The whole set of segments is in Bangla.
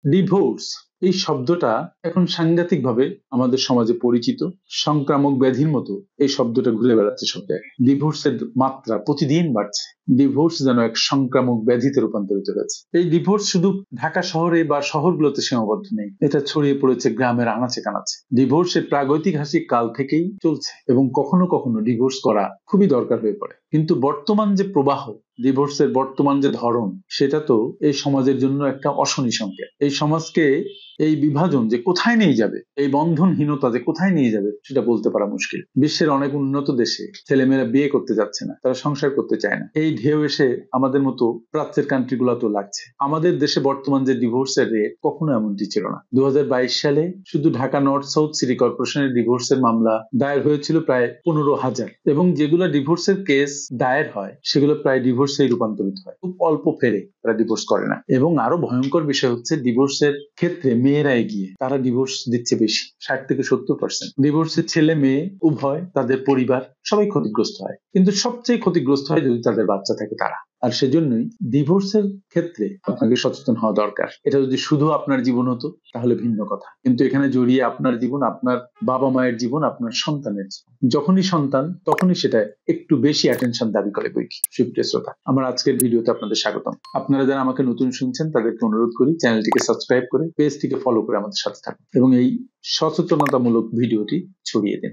ডিভোর্স এই শব্দটা এখন সাংঘাতিকভাবে আমাদের সমাজে পরিচিত। সংক্রামক ব্যাধির মতো এই শব্দটা ঘুরে বেড়াচ্ছে সব জায়গায়। ডিভোর্সের মাত্রা প্রতিদিন বাড়ছে। ডিভোর্স যেন এক সংক্রামক ব্যাধিতে রূপান্তরিত হয়েছে। এই ডিভোর্স শুধু ঢাকা শহরে বা শহরগুলোতে সীমাবদ্ধ নেই, এটা ছড়িয়ে পড়েছে গ্রামের আনাচে কানাচে। ডিভোর্সের প্রাগৈতিহাসিক কাল থেকেই চলছে এবং কখনো কখনো ডিভোর্স করা খুবই দরকার হয়ে পড়ে। কিন্তু বর্তমান যে প্রবাহ, ডিভোর্সের বর্তমান যে ধরন, সেটা তো এই সমাজের জন্য একটা অশনি সংকেত। এই সমাজকে এই বিভাজন যে কোথায় নিয়ে যাবে, এই বন্ধনহীনতা যে কোথায় নিয়ে যাবে, সেটা বলতে পারা মুশকিল। বিশ্বের অনেক উন্নত দেশে ছেলেমেয়েরা বিয়ে করতে যাচ্ছে না, তারা সংসার করতে চায় না। এই ঢেউ এসে আমাদের মতো প্রাচ্যের কান্ট্রিগুলোতেও লাগছে। আমাদের দেশে বর্তমান যে ডিভোর্সের রেট, কখনো এমনটি ছিল না। 2022 সালে শুধু ঢাকা নর্থ সাউথ সিটি কর্পোরেশনের ডিভোর্সের মামলা দায়ের হয়েছিল প্রায় 15,000, এবং যেগুলো ডিভোর্সের কেস দায়ের হয় সেগুলো প্রায় ডিভোর্সে রূপান্তরিত হয়। খুব অল্প ফেরে তারা ডিভোর্স করে না। এবং আরো ভয়ঙ্কর বিষয় হচ্ছে, ডিভোর্সের ক্ষেত্রে মেয়েরা এগিয়ে, তারা ডিভোর্স দিচ্ছে বেশি, 60 থেকে 70%। ডিভোর্সের ছেলে মেয়ে উভয়, তাদের পরিবার সবাই ক্ষতিগ্রস্ত হয়, কিন্তু সবচেয়ে ক্ষতিগ্রস্ত হয় যদি তাদের বাচ্চা থাকে তারা। আর সেজন্যই ডিভোর্সের ক্ষেত্রে আপনাকে সচেতন হওয়া দরকার। এটা যদি শুধু আপনার জীবন হতো তাহলে ভিন্ন কথা, কিন্তু এখানে জড়িয়ে আপনার জীবন, আপনার বাবা মায়ের জীবন, আপনার সন্তানের জীবন। যখনই সন্তান, তখনই সেটা একটু বেশি অ্যাটেনশন দাবি করে বই কি। সুপ্রিয় শ্রোতা, আমার আজকের ভিডিওতে আপনাদের স্বাগতম। আপনারা যারা আমাকে নতুন শুনছেন তাদেরকে অনুরোধ করি চ্যানেলটিকে সাবস্ক্রাইব করে, পেজটিকে ফলো করে আমাদের সাথে থাকুন এবং এই সচেতনতামূলক ভিডিওটি ছড়িয়ে দিন।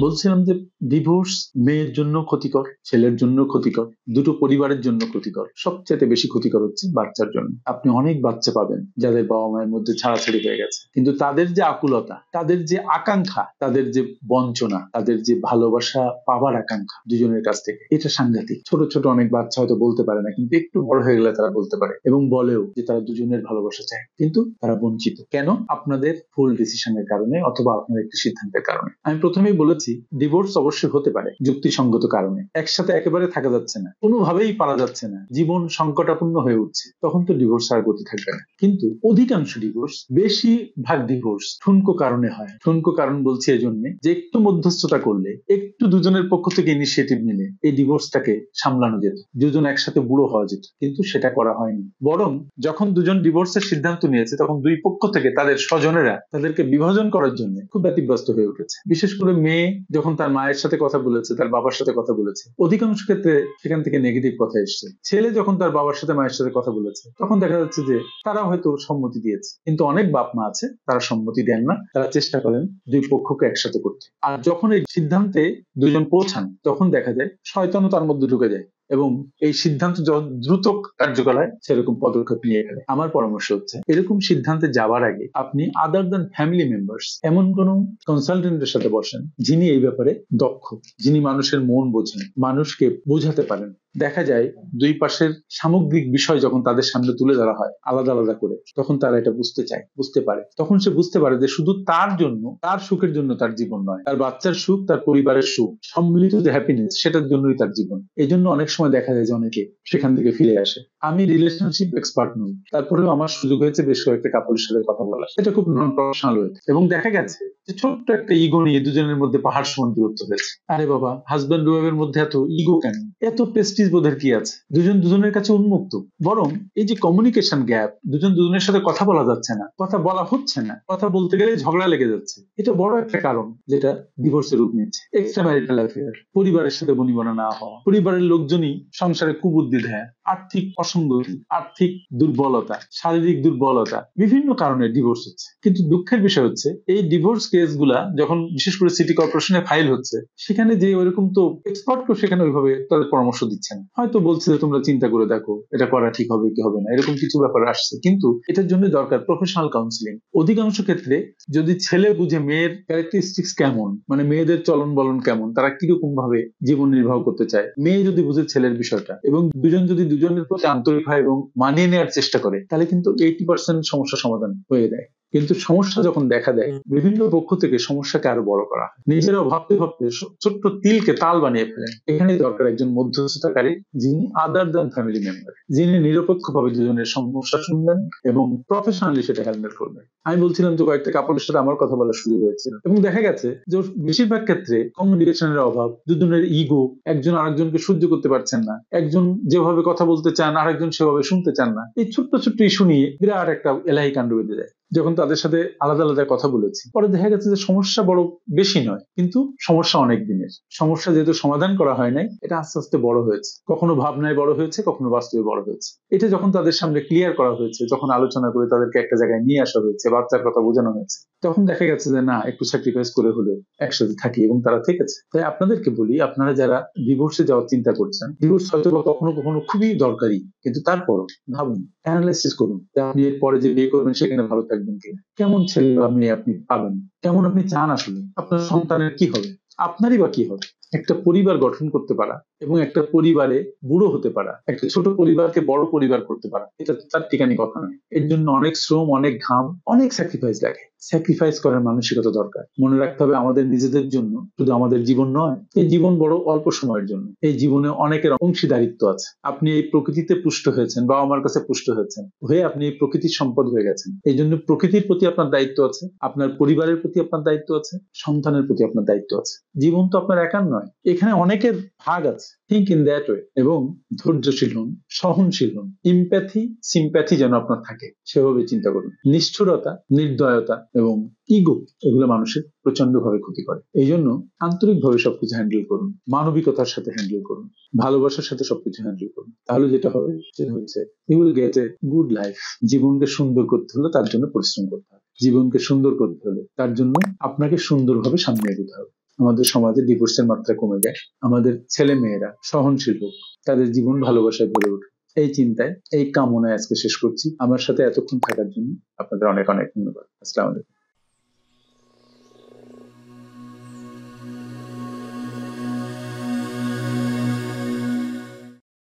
বলছিলাম যে ডিভোর্স মেয়ের জন্য ক্ষতিকর, ছেলের জন্য ক্ষতিকর, দুটো পরিবারের জন্য ক্ষতিকর। সবচেয়ে বেশি ক্ষতিকর হচ্ছে বাচ্চার জন্য। আপনি অনেক বাচ্চা পাবেন যাদের বাবা মায়ের মধ্যে ছাড়াছাড়ি হয়ে গেছে, কিন্তু তাদের যে আকুলতা, তাদের যে আকাঙ্ক্ষা, তাদের যে বঞ্চনা, তাদের যে ভালোবাসা পাওয়ার আকাঙ্ক্ষা দুজনের কাছ থেকে, এটা সাংঘাতিক। ছোট ছোট অনেক বাচ্চা হয়তো বলতে পারে না, কিন্তু একটু বড় হয়ে গেলে তারা বলতে পারে এবং বলেও যে তারা দুজনের ভালোবাসা চায়, কিন্তু তারা বঞ্চিত। কেন? আপনাদের ভুল ডিসিশনের কারণে অথবা আপনার একটি সিদ্ধান্তের কারণে। আমি প্রথমেই বলেছি, ডিভোর্স অবশ্যই হতে পারে যুক্তিসঙ্গত কারণে। একসাথে একেবারে থাকা যাচ্ছে না, কোনোভাবেই পারা যাচ্ছে না, জীবন সংকটাপন্ন হয়ে উঠছে, তখন তো ডিভোর্স আর গতি থাকবে না। কিন্তু অধিকাংশ ডিভোর্স, বেশিরভাগ ডিভোর্স ঠুনকো কারণে হয়। ঠুনকো কারণ বলছি এই জন্য যে একটু মধ্যস্থতা করলে, একটু দুজনের পক্ষ থেকে ইনিশিয়েটিভ নিলে এই ডিভোর্সটাকে সামলানো যেত, দুজন একসাথে বুড়ো হওয়া যেত, কিন্তু সেটা করা হয়নি। বরং যখন দুজন ডিভোর্সের সিদ্ধান্ত নিয়েছে, তখন দুই পক্ষ থেকে তাদের স্বজনেরা তাদেরকে বিভাজন করার জন্য খুব ব্যতিব্যস্ত হয়ে উঠেছে। বিশেষ করে মেয়ে যখন তার মায়ের সাথে কথা বলেছে, তার বাবার সাথে কথা বলেছে, অধিকাংশ ক্ষেত্রে সেখান থেকে নেগেটিভ কথা এসছে। ছেলে যখন তার বাবার সাথে মায়ের সাথে কথা বলেছে, তখন দেখা যাচ্ছে যে তারা হয়তো সম্মতি দিয়েছে, কিন্তু অনেক বাপ মা আছে তারা সম্মতি দেন না, তারা চেষ্টা করেন দুই পক্ষকে একসাথে করতে। আর যখন এই সিদ্ধান্তে দুজন পৌঁছান, তখন দেখা যায় শয়তানও তার মধ্যে ঢুকে যায় এবং এই সিদ্ধান্ত দ্রুত কার্যকর হয়, সেরকম পদক্ষেপ নিয়ে গেলে। আমার পরামর্শ হচ্ছে, এরকম সিদ্ধান্তে যাওয়ার আগে আপনি আদার দ্যান ফ্যামিলি মেম্বার্স এমন কোন কনসালটেন্টের সাথে বসেন যিনি এই ব্যাপারে দক্ষ, যিনি মানুষের মন বোঝেন, মানুষকে বোঝাতে পারেন। দেখা যায় দুই পাশের সামগ্রিক বিষয় যখন তাদের সামনে তুলে ধরা হয় আলাদা আলাদা করে, তখন তারা এটা বুঝতে চায়, বুঝতে পারে। তখন সে বুঝতে পারে যে শুধু তার জন্য, তার সুখের জন্য তার জীবন নয়, তার বাচ্চার সুখ, তার পরিবারের সুখ, সম্মিলিত যে হ্যাপিনেস, সেটার জন্যই তার জীবন। এই জন্য অনেক সময় দেখা যায় যে অনেকে সেখান থেকে ফিরে আসে। আমি রিলেশনশিপ এক্সপার্ট নই, তারপরেও আমার সুযোগ হয়েছে বেশ কয়েকটা কাপড়ের সাথে কথা বলা, এটা খুব নন প্রফেশনাল হয়েছে এবং দেখা গেছে যে ছোট্ট একটা ইগো নিয়ে দুজনের মধ্যে পাহাড় সমান দূরত্ব হয়েছে। আরে বাবা, হাজব্যান্ড ওয়াইফের মধ্যে এত ইগো কেন? এত প্রেস্টিজ বোধের কি আছে? দুজন দুজনের কাছে উন্মুক্ত। বরং এই যে কমিউনিকেশন গ্যাপ, দুজন দুজনের সাথে কথা বলা যাচ্ছে না, কথা বলা হচ্ছে না, কথা বলতে গেলে ঝগড়া লেগে যাচ্ছে, এটা বড় একটা কারণ যেটা ডিভোর্সের রূপ নিচ্ছে। এক্সট্রা ম্যারিটাল অ্যাফেয়ার, পরিবারের সাথে বনিবনা না হওয়া, পরিবারের লোকজনই সংসারে কুবুদ্ধি দেয়, আর্থিক অসঙ্গতি, আর্থিক দুর্বলতা, শারীরিক দুর্বলতা, বিভিন্ন কারণে ডিভোর্স হচ্ছে। কিন্তু দুঃখের বিষয় হচ্ছে, এই ডিভোর্স কেসগুলা যখন বিশেষ করে সিটি কর্পোরেশনে ফাইল হচ্ছে, সেখানে যে ওইরকম তো এক্সপার্ট কেউ সেখানে ওইভাবে তাদের পরামর্শ দিচ্ছেন, হয়তো বলছে যে তোমরা চিন্তা করে দেখো এটা করা ঠিক হবে কি হবে না, এরকম কিছু ব্যাপার আসছে। কিন্তু এটার জন্য দরকার প্রফেশনাল কাউন্সিলিং। অধিকাংশ ক্ষেত্রে যদি ছেলে বুঝে মেয়ের ক্যারেক্টারিস্টিক্স কেমন, মানে মেয়েদের চলন বলন কেমন, তারা কিরকম ভাবে জীবন নির্বাহ করতে চায়, মেয়ে যদি বুঝে ছেলের বিষয়টা এবং দুজন যদি দুজনের প্রতি আন্তরিক হয় এবং মানিয়ে নেওয়ার চেষ্টা করে, তাহলে কিন্তু 80% সমস্যা সমাধান হয়ে যায়। কিন্তু সমস্যা যখন দেখা দেয়, বিভিন্ন পক্ষ থেকে সমস্যাকে আরো বড় করা হয়, নিজেরাও ভাবতে ভাবতে ছোট্ট তিলকে তাল বানিয়ে ফেলেন। এখানে দরকার একজন মধ্যস্থতাকারী, যিনি আদার দ্যান ফ্যামিলি মেম্বার, যিনি নিরপেক্ষভাবে দুজনের সমস্যা শুনবেন এবং প্রফেশনালি সেটা হ্যান্ডেল করবেন। আমি বলছিলাম যে কয়েকটা কাপড়ের সাথে আমার কথা বলার সুযোগ হয়েছিল, এবং দেখা গেছে যে বেশিরভাগ ক্ষেত্রে কমিউনিকেশনের অভাব, দুজনের ইগো, একজন আরেকজনকে সহ্য করতে পারছেন না, একজন যেভাবে কথা বলতে চান আরেকজন সেভাবে শুনতে চান না, এই ছোট্ট ছোট্ট ইস্যু নিয়ে বিরাট একটা এলাহি কাণ্ড বেঁধে যায়। যখন তাদের সাথে আলাদা আলাদা কথা বলেছি, পরে দেখা গেছে যে সমস্যা বড় বেশি নয়, কিন্তু সমস্যা অনেক দিনের। সমস্যা যেহেতু সমাধান করা হয় নাই, এটা আস্তে আস্তে বড় হয়েছে, কখনো ভাবনায় বড় হয়েছে, কখনো বাস্তবে বড় হয়েছে। এটা যখন তাদের সামনে ক্লিয়ার করা হয়েছে, যখন আলোচনা করে তাদেরকে একটা জায়গায় নিয়ে আসা হয়েছে, বাচ্চার কথা বোঝানো হয়েছে, তখন দেখা গেছে যে না, একটু স্যাক্রিফাইস করে হলেও একসাথে থাকি, এবং তারা ঠিক আছে। তাই আপনাদেরকে বলি, আপনারা যারা ডিভোর্সে যাওয়ার চিন্তা করছেন, ডিভোর্স হয়তো বা কখনো কখনো খুবই দরকারি, কিন্তু তারপরও ভাবুন, অ্যানালাইসিস করুন যে আপনি এর পরে যে বিয়ে করবেন সেখানে ভালো থাকবেন কিনা, কেমন ছেলে বা মেয়ে আপনি পাবেন, কেমন আপনি চান, আসলে আপনার সন্তানের কি হবে, আপনারই বা কি হবে। একটা পরিবার গঠন করতে পারা এবং একটা পরিবারে বুড়ো হতে পারা, একটা ছোট পরিবারকে বড় পরিবার করতে পারা, এটা তার ঠিকানি কথা নয়। এর জন্য অনেক শ্রম, অনেক ঘাম, অনেক স্যাক্রিফাইস লাগে। স্যাক্রিফাইস করার মানসিকতা দরকার। মনে রাখতে হবে, আমাদের নিজেদের জন্য শুধু আমাদের জীবন নয়, এই জীবন বড় অল্প সময়ের জন্য। এই জীবনে অনেকের অংশীদারিত্ব আছে। আপনি এই প্রকৃতিতে পুষ্ট হয়েছেন, বাবা মার কাছে পুষ্ট হয়েছেন, হয়ে আপনি এই প্রকৃতির সম্পদ হয়ে গেছেন। এই জন্য প্রকৃতির প্রতি আপনার দায়িত্ব আছে, আপনার পরিবারের প্রতি আপনার দায়িত্ব আছে, সন্তানের প্রতি আপনার দায়িত্ব আছে। জীবন তো আপনার একার নয়, এখানে অনেকের ভাগ আছে। থিঙ্ক ইন দ্যাট ওয়ে, এবং ধৈর্যশীল হন, সহনশীল হন, ইমপ্যাথি সিম্প্যাথি যেন আপনার থাকে, সেভাবে চিন্তা করুন। নিষ্ঠুরতা, নির্দয়তা এবং ইগো, এগুলো মানুষের প্রচন্ড ভাবে ক্ষতি করে। এই জন্য আন্তরিকভাবে সবকিছু হ্যান্ডেল করুন, মানবিকতার সাথে হ্যান্ডেল করুন, ভালোবাসার সাথে সবকিছু হ্যান্ডেল করুন। তাহলে যেটা হবে সেটা হচ্ছে, you will get a good life. জীবনকে সুন্দর করতে হলে তার জন্য পরিশ্রম করতে হবে। জীবনকে সুন্দর করতে হলে তার জন্য আপনাকে সুন্দরভাবে সামনে এগোতে হবে। আমাদের সমাজে ডিভোর্সের মাত্রা কমে যায়, আমাদের ছেলে মেয়েরা সহনশীল হোক, তাদের জীবন ভালোবাসায় ভরে উঠুক, এই চিন্তায়, এই কামনায় আজকে শেষ করছি। আমার সাথে এতক্ষণ থাকার জন্য আপনাদের অনেক অনেক ধন্যবাদ। আসসালামু আলাইকুম।